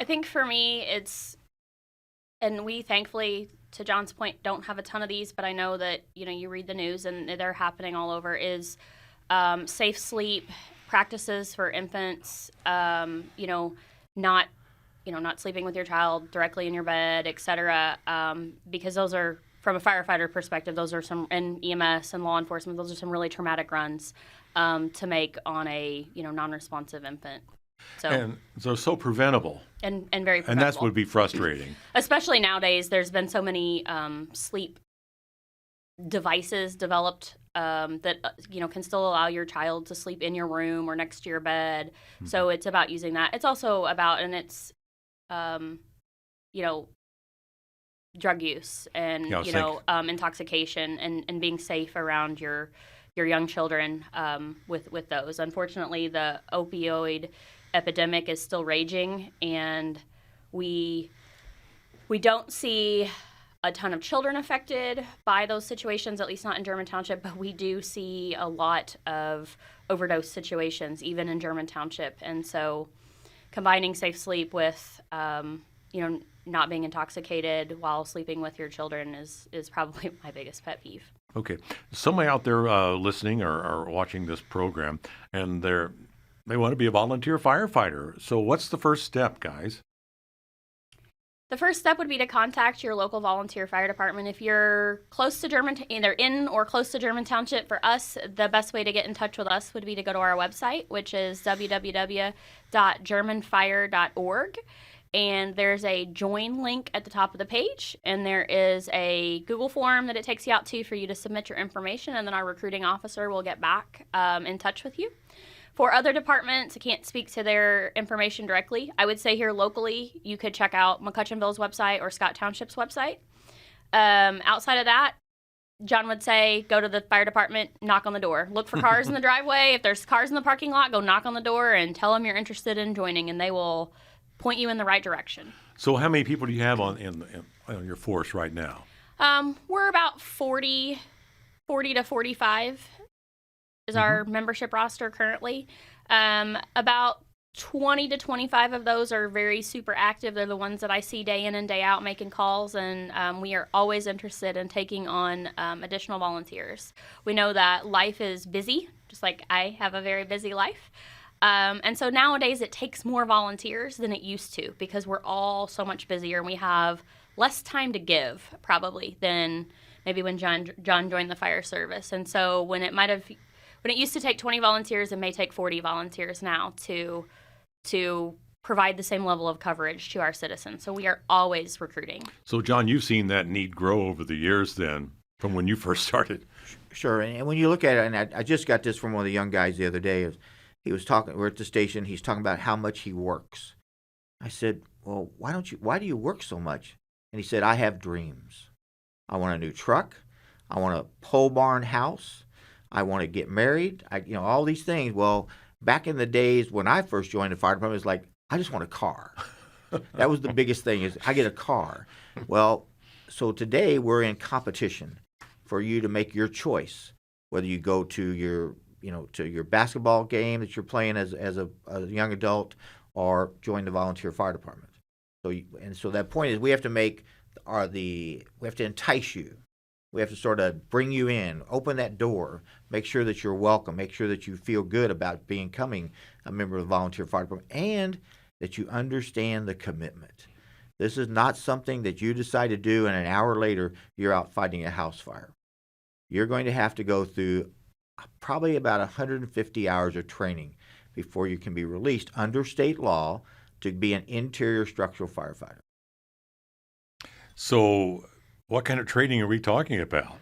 think for me, and we thankfully, to John's point, don't have a ton of these, but I know that, you read the news and they're happening all over, is safe sleep practices for infants, not sleeping with your child directly in your bed, et cetera, because those are, from a firefighter perspective, those are some, and EMS and law enforcement, those are some really traumatic runs to make on a, non-responsive infant. And so preventable. And very preventable. And that would be frustrating. Especially nowadays, there's been so many sleep devices developed that can still allow your child to sleep in your room or next to your bed. Mm-hmm. So it's about using that. It's also about, and it's drug use and intoxication and being safe around your young children with those. Unfortunately, the opioid epidemic is still raging, and we don't see a ton of children affected by those situations, at least not in German Township, but we do see a lot of overdose situations, even in German Township. And so combining safe sleep with, not being intoxicated while sleeping with your children is probably my biggest pet peeve. Okay. Somebody out there listening or watching this program, and they want to be a volunteer firefighter. So what's the first step, guys? The first step would be to contact your local volunteer fire department. If you're close to either in or close to German Township, for us, the best way to get in touch with us would be to go to our website, which is www.germanfire.org. And there's a join link at the top of the page, and there is a Google form that it takes you out to for you to submit your information, and then our recruiting officer will get back in touch with you. For other departments, I can't speak to their information directly. I would say here locally, you could check out McCutcheonville's website or Scott Township's website. Outside of that, John would say, go to the fire department, knock on the door. Look for cars in the driveway. If there's cars in the parking lot, go knock on the door and tell them you're interested in joining, and they will point you in the right direction. So how many people do you have on your force right now? We're about 40 to 45 is our membership roster currently. About 20 to 25 of those are very super active. They're the ones that I see day in and day out making calls, and we are always interested in taking on additional volunteers. We know that life is busy, just like I have a very busy life. And so nowadays it takes more volunteers than it used to because we're all so much busier and we have less time to give probably than maybe when John joined the fire service. And so when it used to take 20 volunteers, it may take 40 volunteers now to provide the same level of coverage to our citizens. So we are always recruiting. So John, you've seen that need grow over the years then from when you first started. Sure. And when you look at it, and I just got this from one of the young guys the other day, he was talking, we're at the station, he's talking about how much he works. I said, well, why do you work so much? And he said, I have dreams. I want a new truck. I want a pole barn house. I want to get married. All these things. Well, back in the days when I first joined the fire department, it was like, I just want a car. That was the biggest thing, is I get a car. Well, so today we're in competition for you to make your choice, whether you go to your basketball game that you're playing as a young adult, or join the volunteer fire department. So that point is we have to we have to entice you. We have to sort of bring you in, open that door, make sure that you're welcome, make sure that you feel good about becoming a member of the volunteer fire department, and that you understand the commitment. This is not something that you decide to do and an hour later you're out fighting a house fire. You're going to have to go through probably about 150 hours of training before you can be released under state law to be an interior structural firefighter. So what kind of training are we talking about?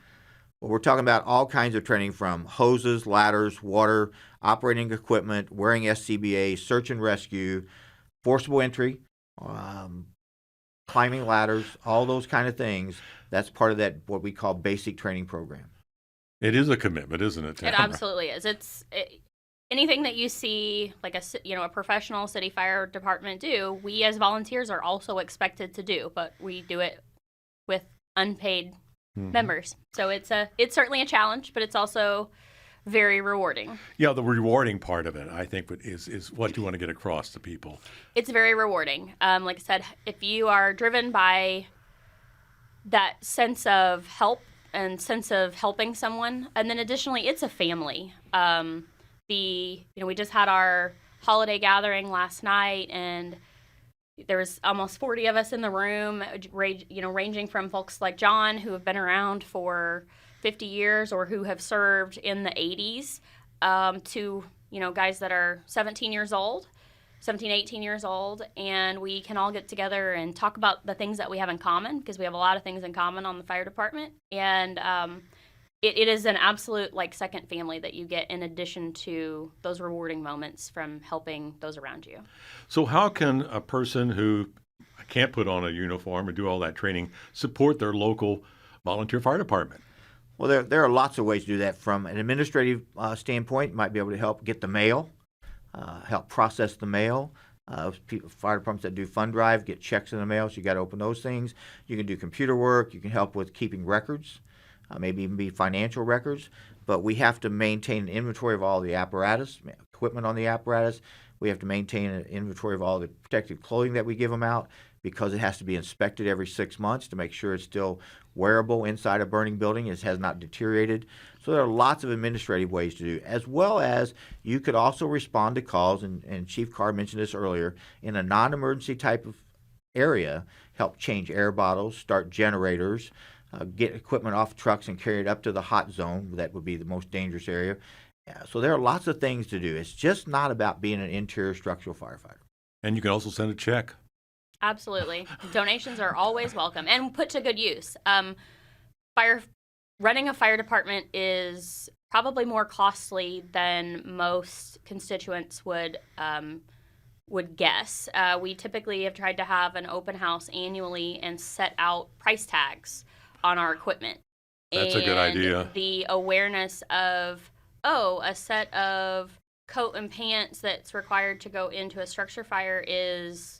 Well, we're talking about all kinds of training from hoses, ladders, water, operating equipment, wearing SCBA, search and rescue, forcible entry, climbing ladders, all those kind of things. That's part of that, what we call basic training program. It is a commitment, isn't it, Tamara? It absolutely is. Anything that you see, like a professional city fire department do, we as volunteers are also expected to do, but we do it with unpaid members. So it's certainly a challenge, but it's also very rewarding. Yeah, the rewarding part of it, I think, is what you want to get across to people. It's very rewarding. Like I said, if you are driven by that sense of help and sense of helping someone, and then additionally, it's a family. We just had our holiday gathering last night, and there was almost 40 of us in the room, ranging from folks like John, who have been around for 50 years or who have served in the 80s, to, guys that are 17, 18 years old, and we can all get together and talk about the things that we have in common, because we have a lot of things in common on the fire department. And it is an absolute second family that you get in addition to those rewarding moments from helping those around you. So how can a person who can't put on a uniform and do all that training support their local volunteer fire department? Well, there are lots of ways to do that. From an administrative standpoint, you might be able to help get the mail, help process the mail. Fire departments that do fund drive get checks in the mail, so you got to open those things. You can do computer work. You can help with keeping records. Maybe even be financial records, but we have to maintain an inventory of all the apparatus, equipment on the apparatus. We have to maintain an inventory of all the protective clothing that we give them out, because it has to be inspected every 6 months to make sure it's still wearable inside a burning building, it has not deteriorated. So there are lots of administrative ways to do, as well as you could also respond to calls, and Chief Carr mentioned this earlier, in a non-emergency type of area, help change air bottles, start generators, get equipment off trucks and carry it up to the hot zone. That would be the most dangerous area. So there are lots of things to do. It's just not about being an interior structural firefighter. And you can also send a check. Absolutely. Donations are always welcome and put to good use. Running a fire department is probably more costly than most constituents would guess. We typically have tried to have an open house annually and set out price tags on our equipment. That's a good idea. The awareness of, a set of coat and pants that's required to go into a structure fire is,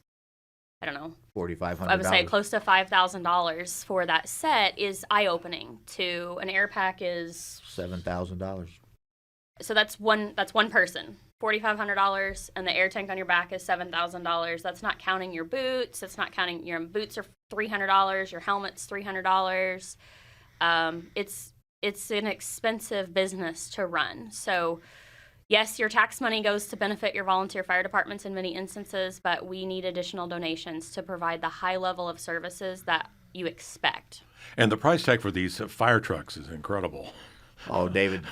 I don't know, $4,500. I would say close to $5,000 for that set is eye-opening. To an air pack is $7,000. So that's one person. $4,500, and the air tank on your back is $7,000. That's not counting your boots. That's not counting your boots are $300. Your helmet's $300. It's an expensive business to run. So, yes, your tax money goes to benefit your volunteer fire departments in many instances, but we need additional donations to provide the high level of services that you expect. And the price tag for these fire trucks is incredible. Oh, David,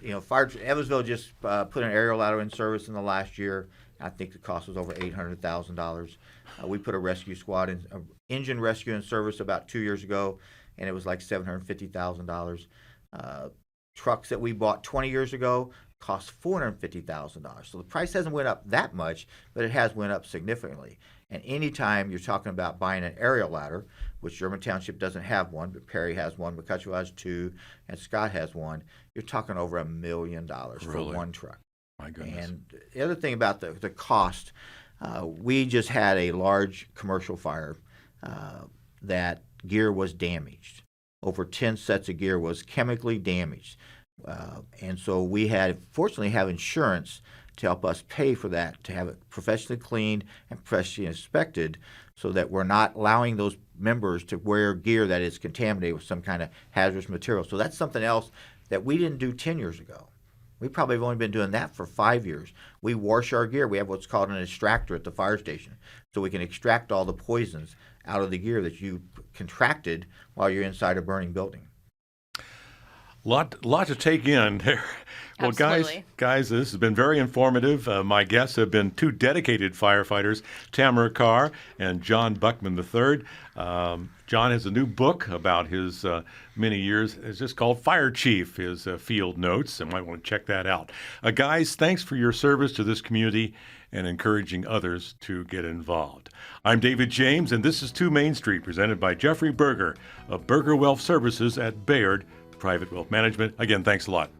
Evansville just put an aerial ladder in service in the last year. I think the cost was over $800,000. We put a rescue squad engine rescue in service about 2 years ago, and it was like $750,000. Trucks that we bought 20 years ago cost $450,000. So the price hasn't went up that much, but it has went up significantly. And anytime you're talking about buying an aerial ladder, which German Township doesn't have one, but Perry has one, McCutchew has two, and Scott has one, you're talking over $1 million for one truck. My goodness. And the other thing about the cost, we just had a large commercial fire that gear was damaged. Over 10 sets of gear was chemically damaged. And so we fortunately have insurance to help us pay for that, to have it professionally cleaned and professionally inspected, so that we're not allowing those members to wear gear that is contaminated with some kind of hazardous material. So that's something else that we didn't do 10 years ago. We probably have only been doing that for 5 years. We wash our gear. We have what's called an extractor at the fire station, so we can extract all the poisons out of the gear that you contracted while you're inside a burning building. Lot to take in there. Well, Absolutely. guys, this has been very informative. My guests have been two dedicated firefighters, Tamara Carr and John Buckman III. John has a new book about his many years. It's just called Fire Chief, his field notes. You might want to check that out. Guys, thanks for your service to this community and encouraging others to get involved. I'm David James, and this is 2 Main Street, presented by Jeffrey Berger of Berger Wealth Services at Bayard Private Wealth Management. Again, thanks a lot.